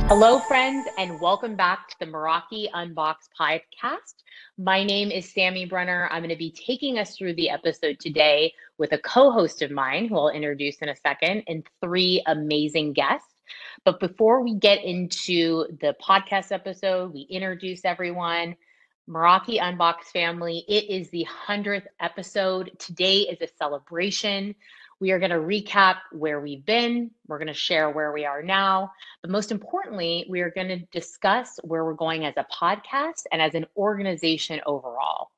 Hello, friends, and welcome back to the Meraki Unboxed podcast. My name is Sammy Brenner. I'm going to be taking us through the episode today with a co-host of mine, who I'll introduce in a second, and three amazing guests. But before we get into the podcast episode, we introduce everyone. Meraki Unboxed family, it is the 100th episode. Today is a celebration. We are going to recap where we've been. We're going to share where we are now. But most importantly, we are going to discuss where we're going as a podcast and as an organization overall.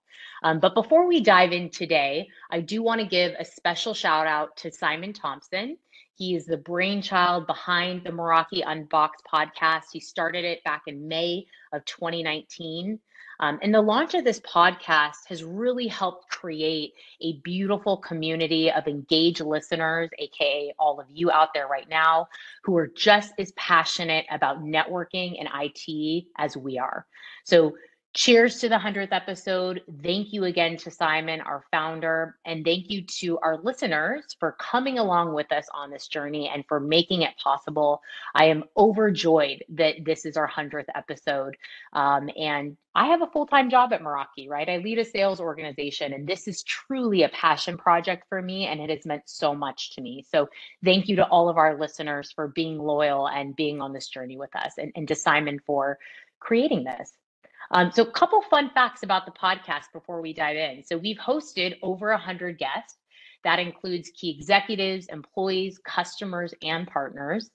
But before we dive in today, I do want to give a special shout out to Simon Thompson. He is the brainchild behind the Meraki Unboxed podcast. He started it back in May of 2019. And the launch of this podcast has really helped create a beautiful community of engaged listeners, AKA all of you out there right now, who are just as passionate about networking and IT as we are. So cheers to the 100th episode. Thank you again to Simon, our founder, and thank you to our listeners for coming along with us on this journey and for making it possible. I am overjoyed that this is our 100th episode. And I have a full-time job at Meraki, right? I lead a sales organization, and this is truly a passion project for me, and it has meant so much to me. So thank you to all of our listeners for being loyal and being on this journey with us, and to Simon for creating this. So a couple fun facts about the podcast before we dive in. So we've hosted over 100 guests. That includes key executives, employees, customers, and partners.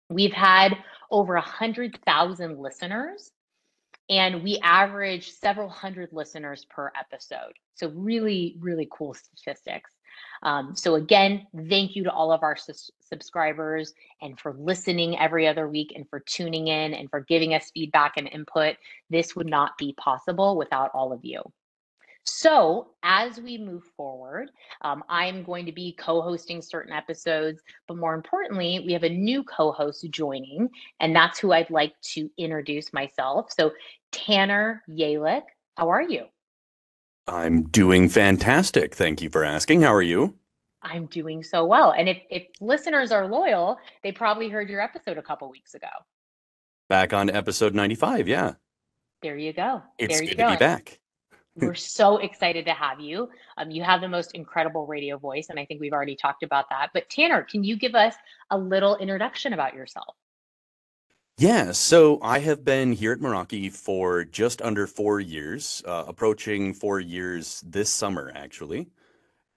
We've had over 100,000 listeners, and we average several hundred listeners per episode. So really, really cool statistics. So again, thank you to all of our subscribers and for listening every other week and for tuning in and for giving us feedback and input. This would not be possible without all of you. So as we move forward, I'm going to be co-hosting certain episodes, but more importantly, we have a new co-host joining, and that's who I'd like to introduce myself. So Tanner Yalick, how are you? I'm doing fantastic. Thank you for asking. How are you? I'm doing so well. And if listeners are loyal, they probably heard your episode a couple weeks ago. Back on episode 95. Yeah, There you go. it's There you good to be go. back. We're so excited to have you. You have the most incredible radio voice, and I think we've already talked about that. But Tanner, can you give us a little introduction about yourself? Yeah, so I have been here at Meraki for just under 4 years, approaching 4 years this summer, actually.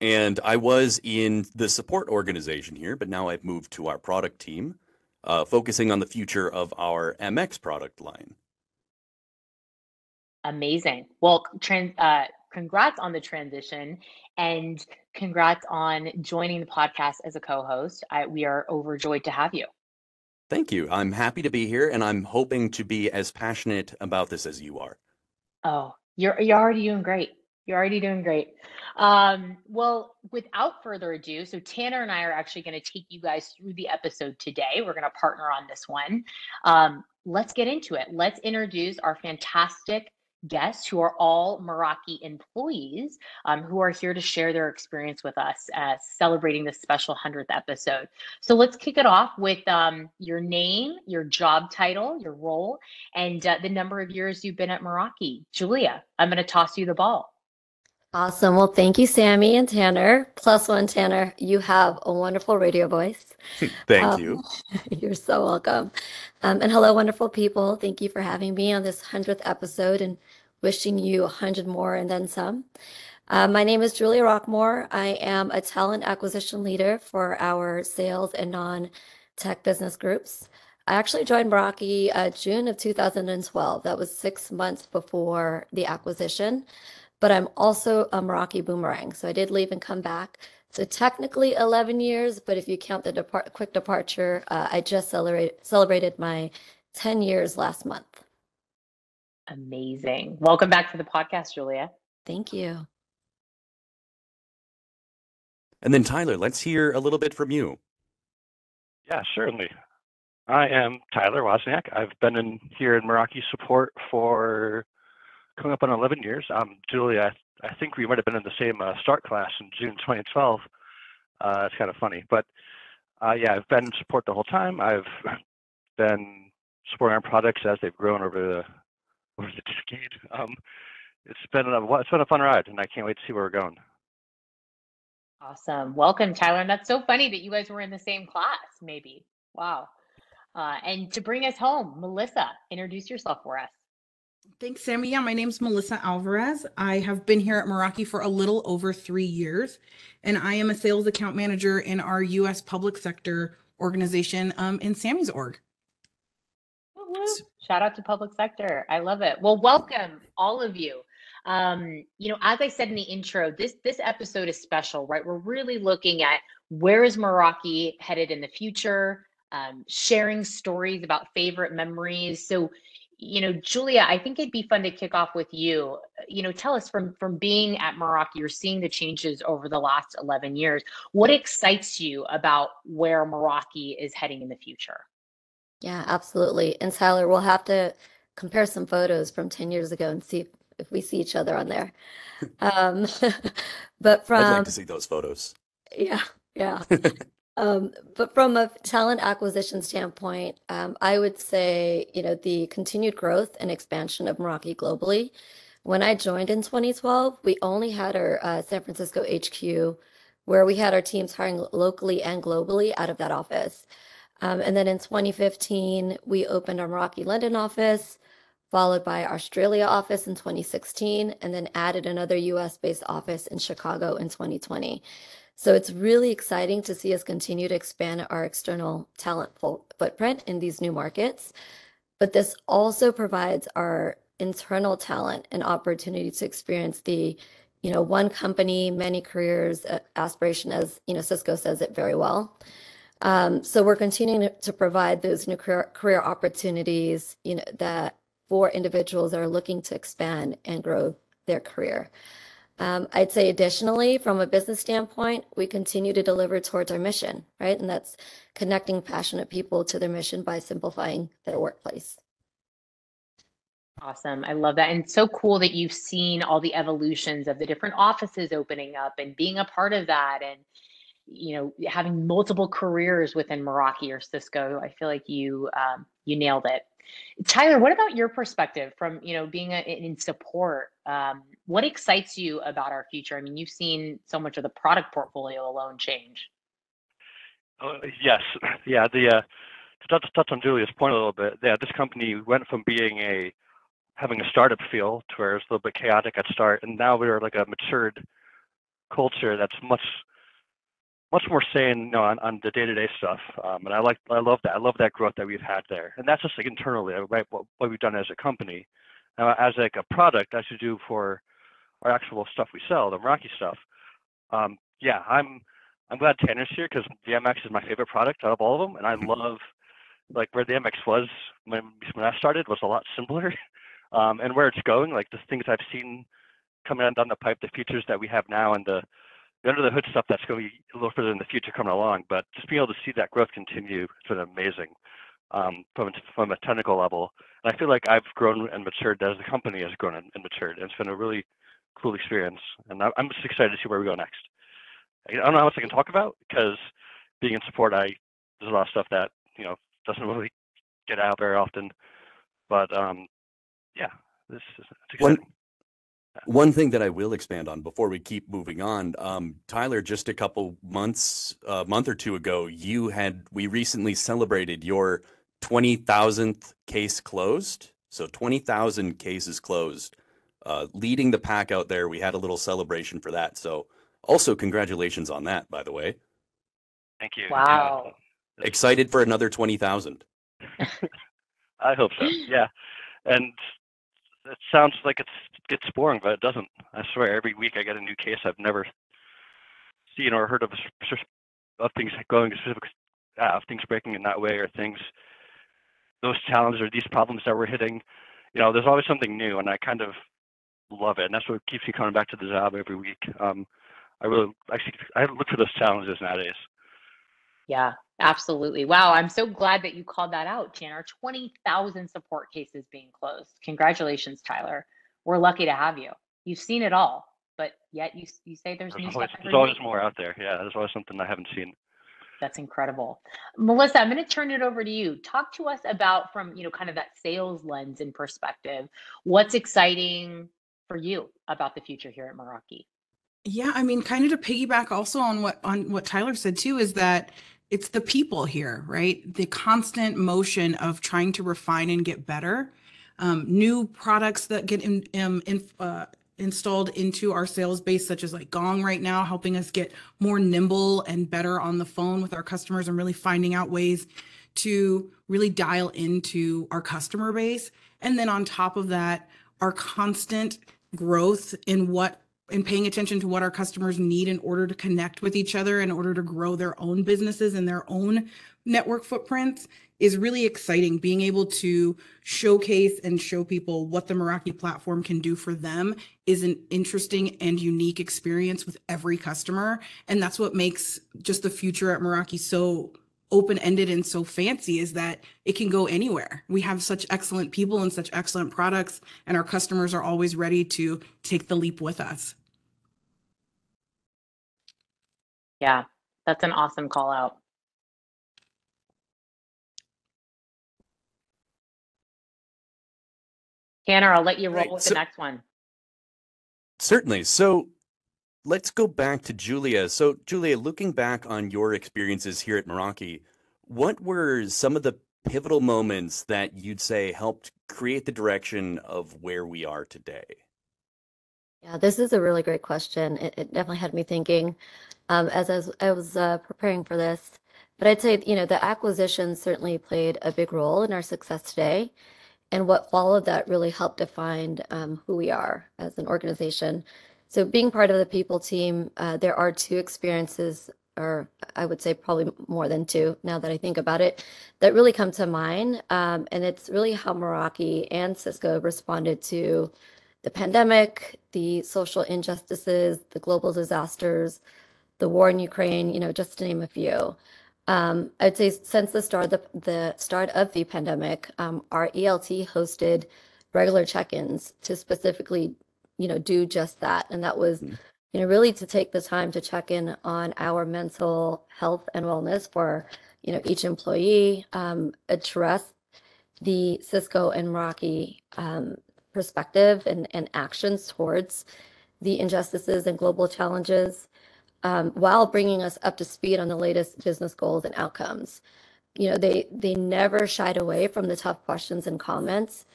And I was in the support organization here, but now I've moved to our product team, focusing on the future of our MX product line. Amazing. Well, congrats on the transition and congrats on joining the podcast as a co-host. We are overjoyed to have you. Thank you. I'm happy to be here, and I'm hoping to be as passionate about this as you are. Oh, you're already doing great. You're already doing great. Well, without further ado, so Tanner and I are actually going to take you guys through the episode today. We're going to partner on this one. Let's get into it. Let's introduce our fantastic guests who are all Meraki employees who are here to share their experience with us celebrating this special 100th episode. So let's kick it off with your name, your job title, your role, and the number of years you've been at Meraki. Julia, I'm going to toss you the ball. Awesome. Well, thank you, Sammy and Tanner. Plus one, Tanner. You have a wonderful radio voice. Thank Um, you. you're so welcome. And hello, wonderful people. Thank you for having me on this 100th episode and wishing you 100 more and then some. My name is Julia Rockmore. I am a talent acquisition leader for our sales and non-tech business groups. I actually joined Meraki June of 2012. That was 6 months before the acquisition. But I'm also a Meraki boomerang. So I did leave and come back. So technically 11 years, but if you count the quick departure, I just celebrated my 10 years last month. Amazing. Welcome back to the podcast, Julia. Thank you. And then Tyler, let's hear a little bit from you. Yeah, certainly. I am Tyler Wozniak. I've been here in Meraki support for coming up on 11 years. Julia, I think we might have been in the same start class in June 2012. It's kind of funny, but yeah, I've been in support the whole time. I've been supporting our products as they've grown over the decade. It's been a fun ride, and I can't wait to see where we're going. Awesome. Welcome, Tyler. And that's so funny that you guys were in the same class, maybe. Wow. And to bring us home, Melissa, introduce yourself for us. Thanks, Sammy. Yeah, my name's Melissa Alvarez. I have been here at Meraki for a little over 3 years, and I am a sales account manager in our U.S. public sector organization in Sammy's org. Woo-woo. Shout out to public sector. I love it. Well, welcome all of you. As I said in the intro, this episode is special, right? We're really looking at where is Meraki headed in the future, sharing stories about favorite memories. So, Julia, I think it'd be fun to kick off with you. Tell us from being at Meraki, you're seeing the changes over the last 11 years. What excites you about where Meraki is heading in the future? Yeah, absolutely. And Tyler, we'll have to compare some photos from 10 years ago and see if we see each other on there. But I'd like to see those photos. yeah. But from a talent acquisition standpoint, I would say, the continued growth and expansion of Meraki globally. When I joined in 2012, we only had our San Francisco HQ, where we had our teams hiring locally and globally out of that office. And then in 2015, we opened our Meraki London office, followed by our Australia office in 2016, and then added another US-based office in Chicago in 2020. So it's really exciting to see us continue to expand our external talent footprint in these new markets. But this also provides our internal talent an opportunity to experience the, one company, many careers aspiration, as Cisco says it very well. So we're continuing to provide those new career opportunities, that for individuals that are looking to expand and grow their career. I'd say additionally, from a business standpoint, we continue to deliver towards our mission, right? And that's connecting passionate people to their mission by simplifying their workplace. Awesome. I love that. And so cool that you've seen all the evolutions of the different offices opening up and being a part of that, and having multiple careers within Meraki or Cisco. I feel like you nailed it. Tyler, what about your perspective from being in support? What excites you about our future? I mean, you've seen so much of the product portfolio alone change. Yes, yeah. To touch on Julia's point a little bit, yeah, this company went from having a startup feel to where it's a little bit chaotic at start, and now we're like a matured culture that's much more sane, on the day-to-day stuff. And I love that. I love that growth that we've had there, and that's just like internally, right? What we've done as a company. Now, as like a product, as you do for our actual stuff we sell, the Meraki stuff. Yeah, I'm glad Tanner's here because the MX is my favorite product out of all of them, and I love like where the MX was when I started was a lot simpler, and where it's going, like the things I've seen coming down the pipe, the features that we have now, and the under the hood stuff that's going to be a little further in the future coming along. But just being able to see that growth continue, it's been amazing from a technical level. And I feel like I've grown and matured as the company has grown and matured. And it's been a really cool experience. And I'm just excited to see where we go next. I don't know how much I can talk about because being in support, there's a lot of stuff that doesn't really get out very often. But yeah, it's exciting. One thing that I will expand on before we keep moving on, Tyler, just a month or two ago, we recently celebrated your 20,000th case closed. So 20,000 cases closed, leading the pack out there. We had a little celebration for that. So also congratulations on that, by the way. Thank you. Wow. Yeah. Excited for another 20,000. I hope so. Yeah. And it sounds like it gets boring, but it doesn't. I swear, every week I get a new case I've never seen or heard of things going specific, of things breaking in that way, or those challenges or these problems that we're hitting. There's always something new, and I kind of love it, and that's what keeps me coming back to the job every week. I look for those challenges nowadays. Yeah, absolutely. Wow, I'm so glad that you called that out, Tanner. 20,000 support cases being closed. Congratulations, Tyler. We're lucky to have you. You've seen it all, but yet you say there's new stuff. There's always more out there. Yeah, there's always something I haven't seen. That's incredible. Melissa, I'm going to turn it over to you. Talk to us about from, kind of that sales lens and perspective. What's exciting for you about the future here at Meraki? Yeah, I mean, kind of to piggyback also on what Tyler said too, is that it's the people here, right? The constant motion of trying to refine and get better. New products that get installed into our sales base, such as like Gong right now, helping us get more nimble and better on the phone with our customers and really finding out ways to really dial into our customer base. And then on top of that, our constant growth in paying attention to what our customers need in order to connect with each other, in order to grow their own businesses and their own network footprints is really exciting. Being able to showcase and show people what the Meraki platform can do for them is an interesting and unique experience with every customer. And that's what makes just the future at Meraki so open-ended and so fancy, is that it can go anywhere. We have such excellent people and such excellent products, and our customers are always ready to take the leap with us. Yeah, that's an awesome call out. Tanner, I'll let you roll with the next one. Certainly. So let's go back to Julia. So Julia, looking back on your experiences here at Meraki, what were some of the pivotal moments that you'd say helped create the direction of where we are today? Yeah, this is a really great question. It definitely had me thinking as I was preparing for this. But I'd say, the acquisition certainly played a big role in our success today. And what followed that really helped define who we are as an organization. So being part of the people team, there are two experiences, or I would say probably more than two now that I think about it, that really come to mind. And it's really how Meraki and Cisco responded to the pandemic, the social injustices, the global disasters, the war in Ukraine, just to name a few. I'd say since the start of the pandemic, our ELT hosted regular check-ins to specifically, do just that. And that was, really to take the time to check in on our mental health and wellness for, each employee, address the Cisco and Meraki perspective and actions towards the injustices and global challenges, while bringing us up to speed on the latest business goals and outcomes. They never shied away from the tough questions and comments.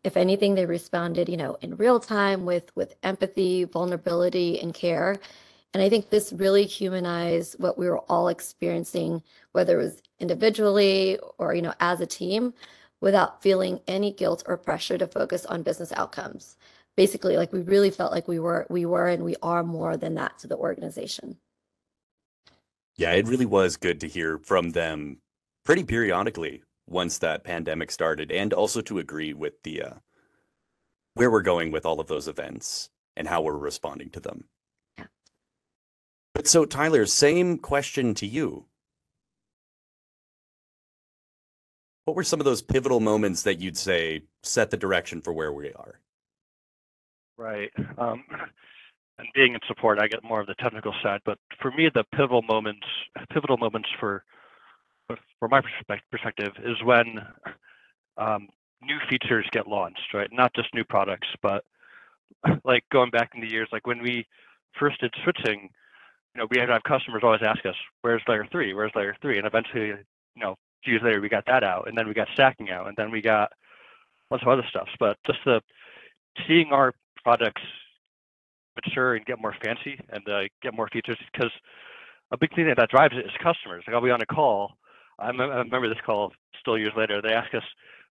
If anything, they responded, in real time with empathy, vulnerability, and care. And I think this really humanized what we were all experiencing, whether it was individually or, as a team, without feeling any guilt or pressure to focus on business outcomes. Basically, like we really felt like we were and we are more than that to the organization. Yeah, it really was good to hear from them pretty periodically once that pandemic started, and also to agree with the where we're going with all of those events and how we're responding to them. Yeah. But so Tyler, same question to you. What were some of those pivotal moments that you'd say set the direction for where we are? Right. And being in support, I get more of the technical side. But for me, the pivotal moments for my perspective is when new features get launched, right? Not just new products, but like going back in the years, like when we first did switching, we had to have customers always ask us, "Where's layer 3? Where's layer 3?" And eventually, a few years later, we got that out, and then we got stacking out, and then we got lots of other stuff. But just seeing our products mature and get more fancy and get more features, because a big thing that drives it is customers. Like I'll be on a call. I remember this call still years later. They ask us,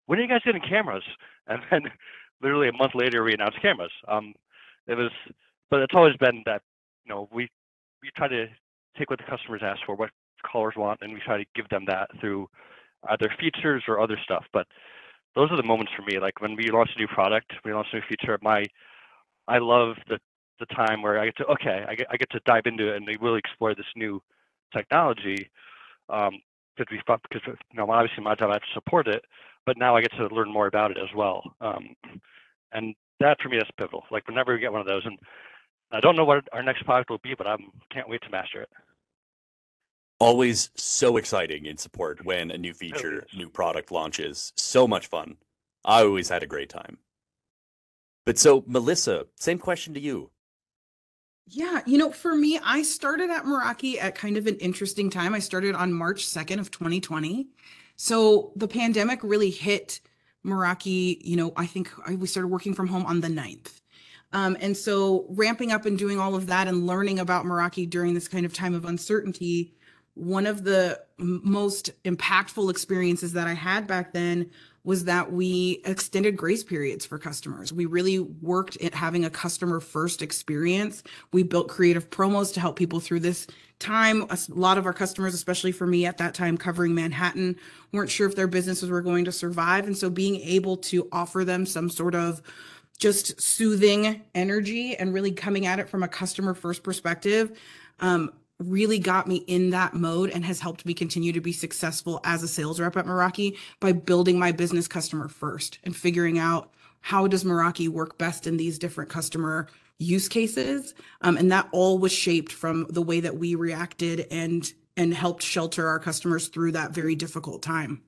"When are you guys getting cameras?" And then literally a month later, we announced cameras. But it's always been that we try to take what the customers ask for, what callers want, and we try to give them that through either features or other stuff. But those are the moments for me. Like when we launch a new product, we launch a new feature. I love the time where I get to dive into it and they really explore this new technology. Because obviously my job, I have to support it, but now I get to learn more about it as well. And that for me is pivotal. Like whenever we get one of those, and I don't know what our next product will be, but I can't wait to master it. Always so exciting in support when a new feature, new product launches. So much fun. I always had a great time. But so, Melissa, same question to you. Yeah, for me, I started at Meraki at kind of an interesting time. I started on March 2nd of 2020. So the pandemic really hit Meraki, I think we started working from home on the 9th. And so ramping up and doing all of that and learning about Meraki during this kind of time of uncertainty, one of the most impactful experiences that I had back then was that we extended grace periods for customers. We really worked at having a customer first experience. We built creative promos to help people through this time. A lot of our customers, especially for me at that time covering Manhattan, weren't sure if their businesses were going to survive. And so being able to offer them some sort of just soothing energy and really coming at it from a customer first perspective, really got me in that mode and has helped me continue to be successful as a sales rep at Meraki by building my business customer first and figuring out how does Meraki work best in these different customer use cases. And that all was shaped from the way that we reacted and helped shelter our customers through that very difficult time.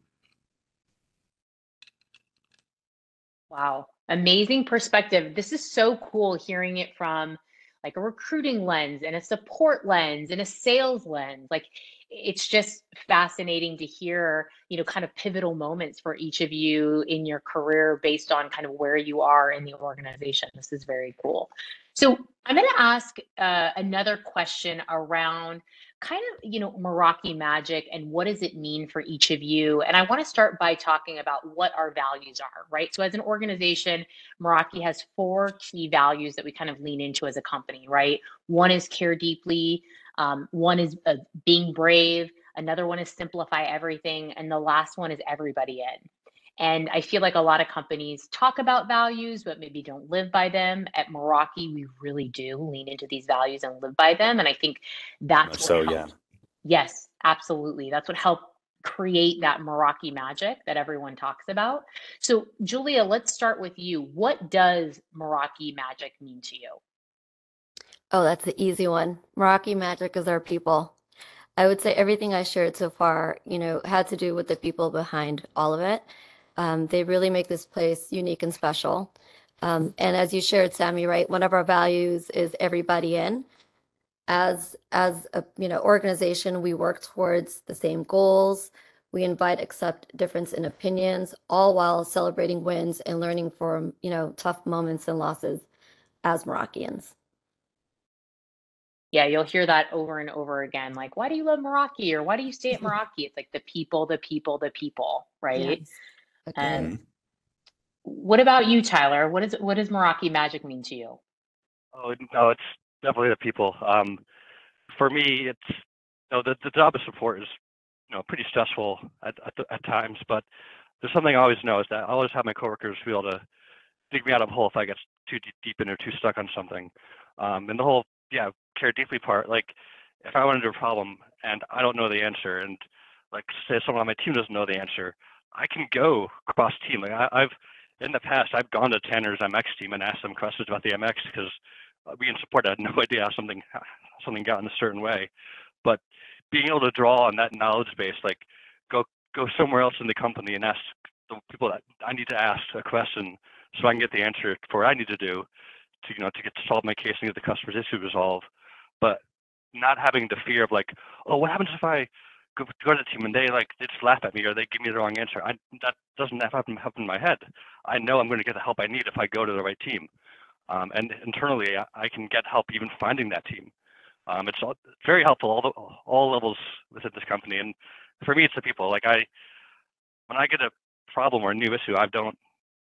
Wow. Amazing perspective. This is so cool hearing it from like a recruiting lens and a support lens and a sales lens. Like it's just fascinating to hear, kind of pivotal moments for each of you in your career based on kind of where you are in the organization. This is very cool. So I'm going to ask another question around kind of, Meraki magic and what does it mean for each of you? And I want to start by talking about what our values are, right? So as an organization, Meraki has 4 key values that we kind of lean into as a company, right? One is care deeply. One is being brave. Another one is simplify everything. And the last one is everybody in. And I feel like a lot of companies talk about values, but maybe don't live by them. At Meraki, we really do lean into these values and live by them. And I think that's what So, helped. Yes, absolutely. That's what helped create that Meraki magic that everyone talks about. So, Julia, let's start with you. What does Meraki magic mean to you? Oh, that's the easy one. Meraki magic is our people. I would say everything I shared so far, had to do with the people behind all of it. They really make this place unique and special. And as you shared, Sammy, right, one of our values is everybody in. As a organization, we work towards the same goals. We invite accept difference in opinions, all while celebrating wins and learning from tough moments and losses as Merakians. Yeah, you'll hear that over and over again. Like, why do you love Meraki? Or why do you stay at Meraki? It's like the people, the people, the people, right? Yes. And what about you, Tyler? What does Meraki magic mean to you? Oh no, it's definitely the people. For me, it's the job of support is pretty stressful at times, but there's something I always know is that I always have my coworkers be able to dig me out of a hole if I get too deep in or too stuck on something. And the whole care deeply part, like if I run into a problem and I don't know the answer, and like say someone on my team doesn't know the answer, I can go cross team. Like I've in the past I've gone to Tanner's MX team and asked them questions about the MX because we in support had no idea how something got in a certain way. But being able to draw on that knowledge base, like go somewhere else in the company and ask the people that I need to ask a question so I can get the answer for what I need to do to get to solve my case and get the customer's issue resolved. But not having the fear of like, oh, what happens if I go to the team and they just laugh at me or they give me the wrong answer? That doesn't happen in my head. I know I'm going to get the help I need if I go to the right team. And internally, I can get help even finding that team. It's very helpful all levels within this company. And for me, it's the people. Like when I get a problem or a new issue, I don't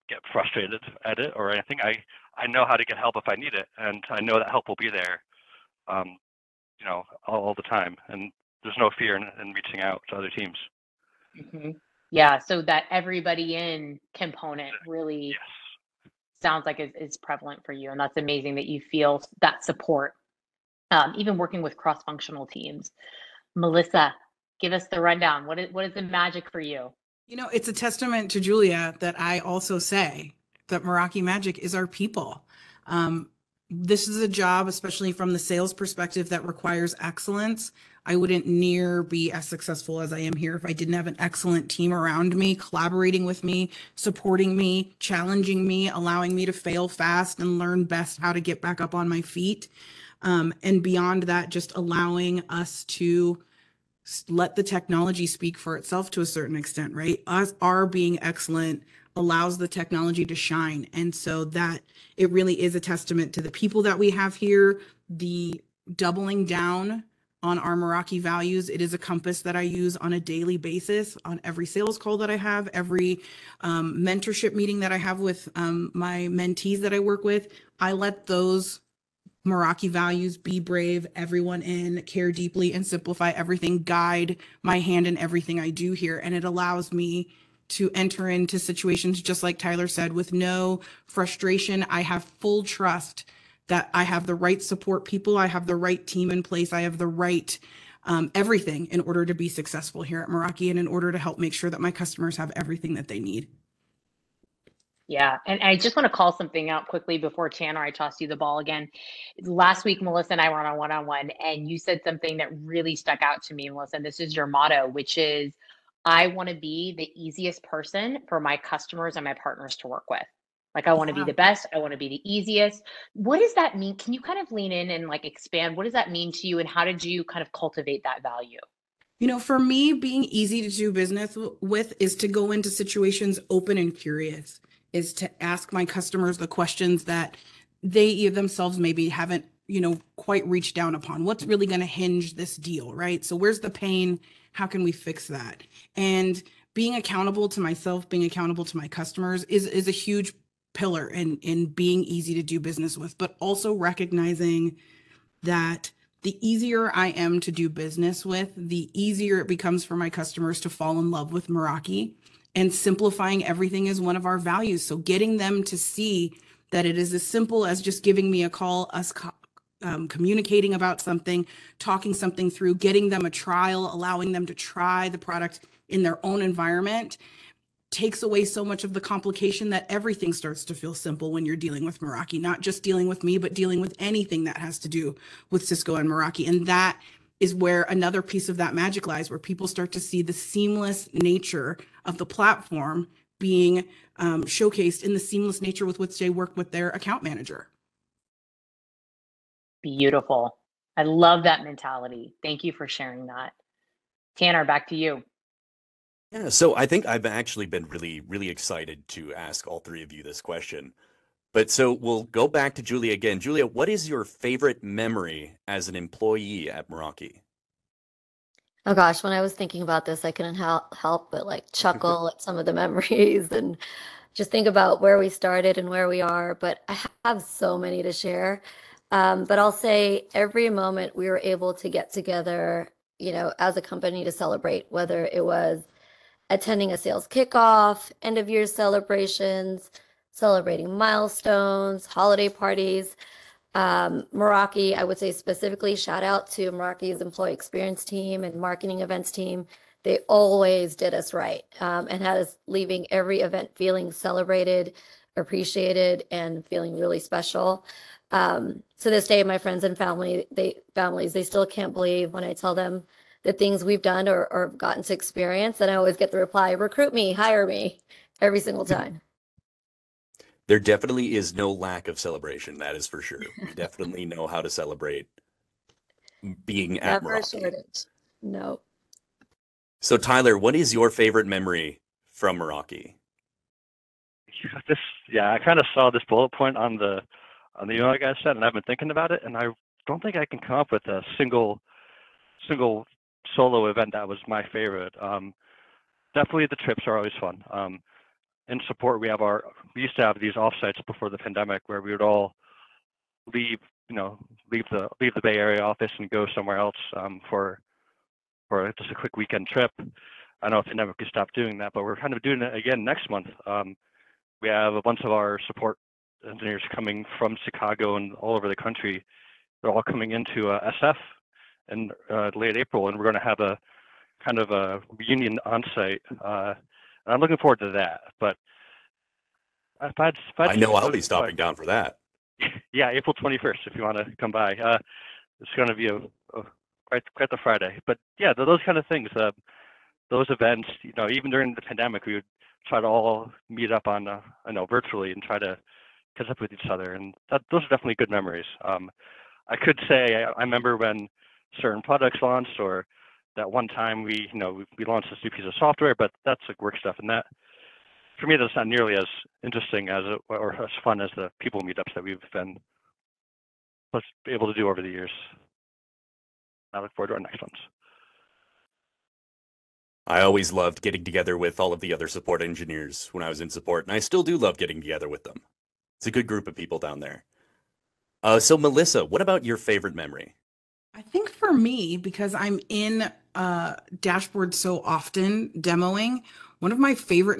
get frustrated at it or anything. I know how to get help if I need it, and I know that help will be there, all the time. And there's no fear in reaching out to other teams. Mm-hmm. Yeah, so that everybody in component really sounds like is prevalent for you, and that's amazing that you feel that support, even working with cross-functional teams. Melissa, give us the rundown. What is the magic for you? It's a testament to Julia that I also say that Meraki magic is our people. this is a job, especially from the sales perspective, that requires excellence. I wouldn't near be as successful as I am here if I didn't have an excellent team around me, collaborating with me, supporting me, challenging me, allowing me to fail fast and learn best how to get back up on my feet. And beyond that, just allowing us to let the technology speak for itself to a certain extent, right? Our being excellent allows the technology to shine. And so that it really is a testament to the people that we have here, the doubling down on our Meraki values. It is a compass that I use on a daily basis on every sales call that I have, every mentorship meeting that I have with my mentees that I work with. I let those Meraki values, be brave, everyone in, care deeply, and simplify everything, guide my hand in everything I do here. And it allows me to enter into situations, just like Tyler said, with no frustration. I have full trust that I have the right support people, I have the right team in place, I have the right everything in order to be successful here at Meraki and in order to help make sure that my customers have everything that they need. Yeah, and I just want to call something out quickly before Tanner, I toss you the ball again. Last week, Melissa and I were on a one-on-one, and you said something that really stuck out to me, Melissa. And this is your motto, which is, I want to be the easiest person for my customers and my partners to work with. Like, I want to be Yeah. the best. I want to be the easiest. What does that mean? Can you kind of lean in and like expand? What does that mean to you? And how did you kind of cultivate that value? You know, for me, being easy to do business with is to go into situations open and curious, is to ask my customers the questions that they themselves maybe haven't, quite reached down upon. What's really going to hinge this deal, right? So where's the pain? How can we fix that? And being accountable to myself, being accountable to my customers is a huge pillar in being easy to do business with, but also recognizing that the easier I am to do business with, the easier it becomes for my customers to fall in love with Meraki. And simplifying everything is one of our values. So getting them to see that it is as simple as just giving me a call, us communicating about something, talking something through, getting them a trial, allowing them to try the product in their own environment takes away so much of the complication that everything starts to feel simple when you're dealing with Meraki, not just dealing with me, but dealing with anything that has to do with Cisco and Meraki. And that is where another piece of that magic lies, where people start to see the seamless nature of the platform being showcased in the seamless nature with which they work with their account manager. Beautiful. I love that mentality. Thank you for sharing that. Tanner, back to you. Yeah, so I think I've actually been really, really excited to ask all three of you this question. But so we'll go back to Julia again. Julia, what is your favorite memory as an employee at Meraki? Oh gosh, when I was thinking about this, I couldn't help but like chuckle at some of the memories and just think about where we started and where we are. But I have so many to share. But I'll say every moment we were able to get together, as a company to celebrate, whether it was attending a sales kickoff, end of year celebrations, celebrating milestones, holiday parties. Meraki, I would say specifically, shout out to Meraki's employee experience team and marketing events team. They always did us right, and had us leaving every event feeling celebrated, appreciated, and feeling really special. To this day, my friends and families, they still can't believe when I tell them the things we've done or gotten to experience. And I always get the reply, recruit me, hire me, every single time. There definitely is no lack of celebration, that is for sure. We definitely know how to celebrate being at Never a Meraki. shortage. No. So Tyler, what is your favorite memory from Meraki? I kind of saw this bullet point on the email you guys sent, and I've been thinking about it, and I don't think I can come up with a single solo event that was my favorite. Definitely the trips are always fun. In support, we used to have these offsites before the pandemic where we would all leave the Bay Area office and go somewhere else for just a quick weekend trip. I know if the pandemic could stop doing that, but we're kind of doing it again next month. We have a bunch of our support engineers coming from Chicago and all over the country. They're all coming into SF in late April, and we're going to have a kind of a reunion on site. And I'm looking forward to that. But I know I'll be stopping down for that. Yeah, April 21st, if you want to come by. It's going to be quite the Friday. But yeah, those kind of things, those events, even during the pandemic, we would try to all meet up on, virtually and try to catch up with each other. And those are definitely good memories. I could say I remember when certain products launched, or that one time we launched this new piece of software, but that's like work stuff. And that, for me, that's not nearly as interesting or as fun as the people meetups that we've been able to do over the years. I look forward to our next ones. I always loved getting together with all of the other support engineers when I was in support, and I still do love getting together with them. It's a good group of people down there. So Melissa, what about your favorite memory? I think for me, because I'm in dashboard so often demoing, one of my favorite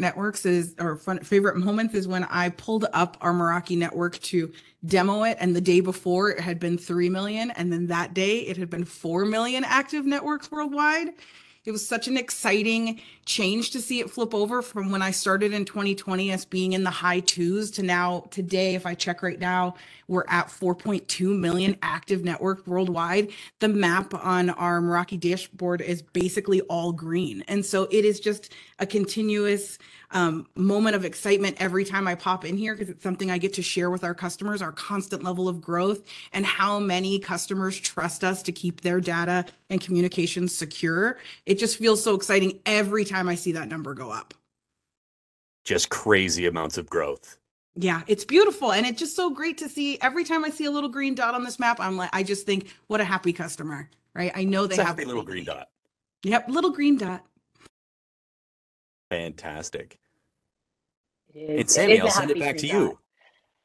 favorite moments is when I pulled up our Meraki network to demo it, and the day before it had been 3 million, and then that day it had been 4 million active networks worldwide. It was such an exciting change to see it flip over from when I started in 2020 as being in the high twos to now today. If I check right now, we're at 4.2 million active network worldwide. The map on our Meraki dashboard is basically all green. And so it is just a continuous moment of excitement every time I pop in here, because it's something I get to share with our customers, our constant level of growth and how many customers trust us to keep their data and communications secure. It just feels so exciting every time I see that number go up. Just crazy amounts of growth. Yeah, it's beautiful. And it's just so great to see. Every time I see a little green dot on this map, I just think, what a happy customer, right? I know they have a little green dot. Yep, little green dot. Fantastic. And Sammy, I'll send it back to you.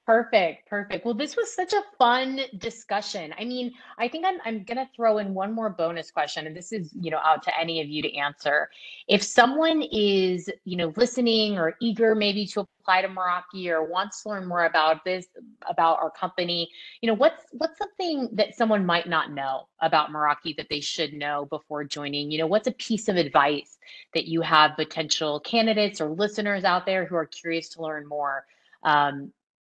Perfect. Well, this was such a fun discussion. I mean, I think I'm going to throw in one more bonus question, and this is, out to any of you to answer. If someone is, listening or eager maybe to apply to Meraki or wants to learn more about this, about our company, what's something that someone might not know about Meraki that they should know before joining? What's a piece of advice that you have potential candidates or listeners out there who are curious to learn more?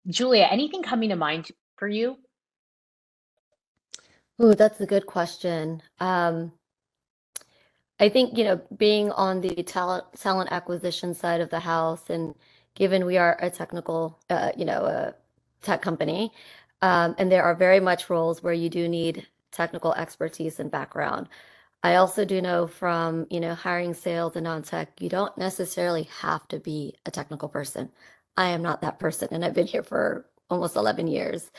Julia, anything coming to mind for you? Ooh, that's a good question. I think, being on the talent acquisition side of the house, and given we are a technical, a tech company, and there are very much roles where you do need technical expertise and background. I also do know from, hiring sales and non-tech, you don't necessarily have to be a technical person. I am not that person, and I've been here for almost 11 years.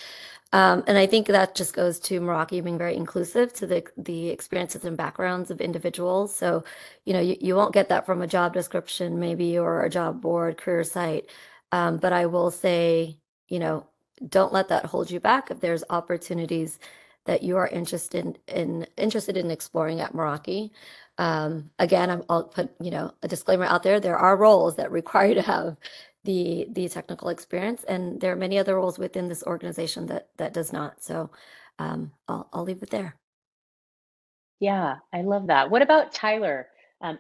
And I think that just goes to Meraki being very inclusive to the experiences and backgrounds of individuals. So, you won't get that from a job description maybe, or a job board, career site. But I will say, don't let that hold you back. If there's opportunities that you are interested in exploring at Meraki. Again, I'll put, a disclaimer out there. There are roles that require you to have the technical experience, and there are many other roles within this organization that does not. So I'll leave it there. Yeah, I love that. What about Tyler?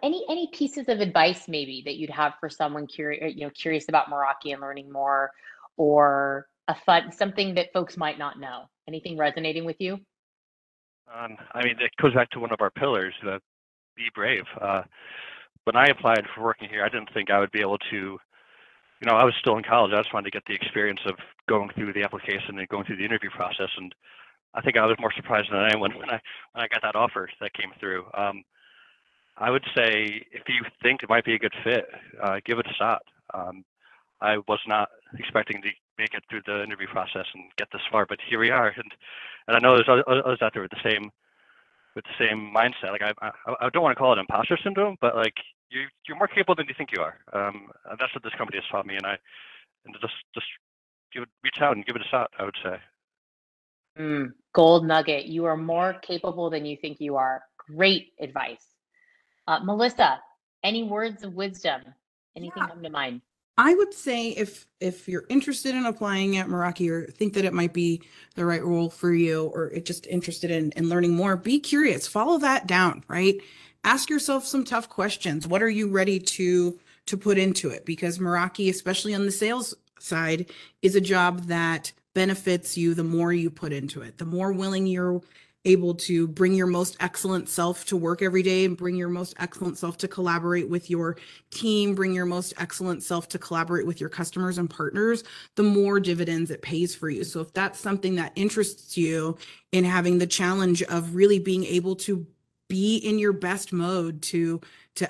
Any pieces of advice maybe that you'd have for someone curious about Meraki and learning more, or something that folks might not know? Anything resonating with you? It goes back to one of our pillars, be brave. When I applied for working here, I didn't think I would be able to, I was still in college. I just wanted to get the experience of going through the application and going through the interview process. And I think I was more surprised than anyone when I got that offer that came through. I would say, if you think it might be a good fit, give it a shot. I was not expecting to make it through the interview process and get this far, but here we are. And I know there's others out there with the same mindset. Like I don't want to call it imposter syndrome, but like you're more capable than you think you are. And that's what this company has taught me. And just reach out and give it a shot, I would say. Gold nugget. You are more capable than you think you are. Great advice. Melissa, any words of wisdom? Anything come to mind? I would say if you're interested in applying at Meraki, or think that it might be the right role for you, or just interested in learning more, be curious, follow that down, right? Ask yourself some tough questions. What are you ready to put into it? Because Meraki, especially on the sales side, is a job that benefits you the more you put into it, the more willing you're able to bring your most excellent self to work every day and bring your most excellent self to collaborate with your team, bring your most excellent self to collaborate with your customers and partners, the more dividends it pays for you. So if that's something that interests you in having the challenge of really being able to be in your best mode to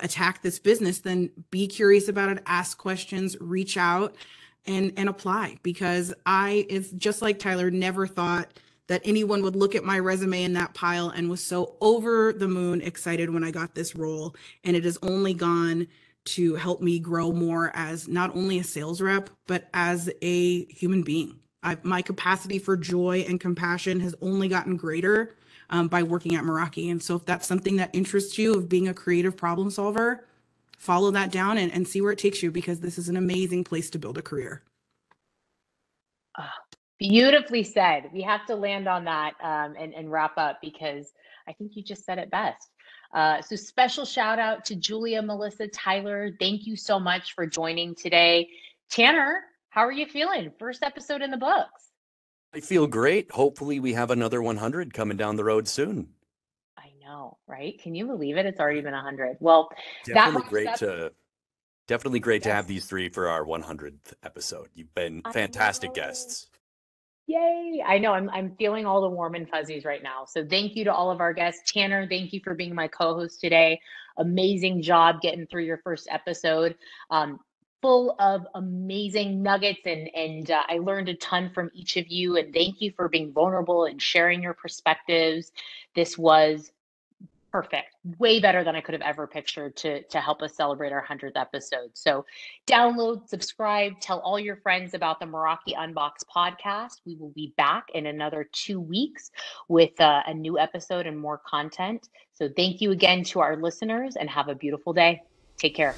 attack this business, then be curious about it, ask questions, reach out and apply, because it's just like Tyler, never thought that anyone would look at my resume in that pile and was so over the moon excited when I got this role. And it has only gone to help me grow more as not only a sales rep, but as a human being. My capacity for joy and compassion has only gotten greater by working at Meraki. And so if that's something that interests you, of being a creative problem solver, follow that down and see where it takes you, because this is an amazing place to build a career. Beautifully said. We have to land on that and wrap up, because I think you just said it best. So special shout out to Julia, Melissa, Tyler. Thank you so much for joining today. Tanner, how are you feeling? First episode in the books. I feel great. Hopefully we have another 100 coming down the road soon. I know, right? Can you believe it? It's already been 100. Well, definitely great to have these three for our 100th episode. You've been fantastic guests. Yay. I know I'm feeling all the warm and fuzzies right now. So thank you to all of our guests. Tanner, thank you for being my co-host today. Amazing job getting through your first episode. Full of amazing nuggets, and I learned a ton from each of you. And thank you for being vulnerable and sharing your perspectives. This was perfect. Way better than I could have ever pictured to help us celebrate our 100th episode. So download, subscribe, tell all your friends about the Meraki Unboxed podcast. We will be back in another 2 weeks with a new episode and more content. So thank you again to our listeners, and have a beautiful day. Take care.